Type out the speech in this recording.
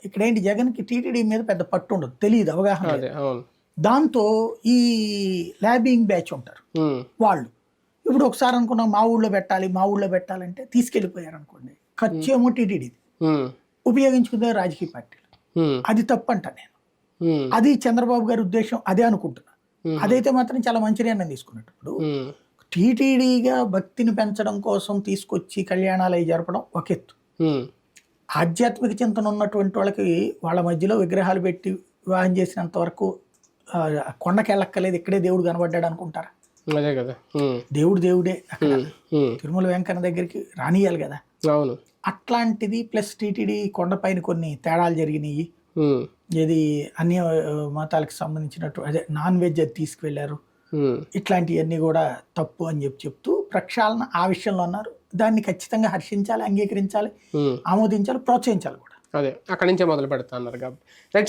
ఇక్కడేంటి జగన్కి టీటీడీ మీద పెద్ద పట్టు ఉండదు, తెలియదు, అవగాహన లేదు. అదే అవును. దాంతో ఈ ల్యాబింగ్ బ్యాచ్ ఉంటారు వాళ్ళు. ఇప్పుడు ఒకసారి అనుకున్నాం మా ఊళ్ళో పెట్టాలంటే తీసుకెళ్ళిపోయారు అనుకోండి, ఖర్చు ఏమో టీటీడీది, ఉపయోగించుకుందే రాజకీయ పార్టీలు. అది తప్పు అంట నేను. అది చంద్రబాబు గారి ఉద్దేశం అదే అనుకుంటున్నా. అదైతే మాత్రం చాలా మంచి నిర్ణయం తీసుకున్నట్టు. ఇప్పుడు టీటీడీగా భక్తిని పెంచడం కోసం తీసుకొచ్చి కళ్యాణాలు అవి జరపడం ఒక ఎత్తు. ఆధ్యాత్మిక చింతన ఉన్నటువంటి వాళ్ళకి వాళ్ళ మధ్యలో విగ్రహాలు పెట్టి వివాహం చేసినంత వరకు కొండకెళ్ళక్కలేదు, ఇక్కడే దేవుడు కనబడ్డాడు అనుకుంటారా? అదే కదా, దేవుడే అక్కడ తిరుమల వెంకన్న దగ్గరికి రానియాలి కదా. అవును. అట్లాంటిది ప్లస్ టీటీడీ కొండపైన కొన్ని తేడాలు జరిగినాయి. ఇది అన్ని మతాలకు సంబంధించినట్టు అదే నాన్ వెజ్ అది తీసుకువెళ్ళారు, ఇట్లాంటివన్నీ కూడా తప్పు అని చెప్తూ ప్రక్షాళన ఆ విషయంలో అన్నారు. దాన్ని ఖచ్చితంగా హర్షించాలి, అంగీకరించాలి, ఆమోదించాలి, ప్రోత్సహించాలి కూడా. అదే అక్కడి నుంచే మొదలు పెడతా అన్నారు కాబట్టి.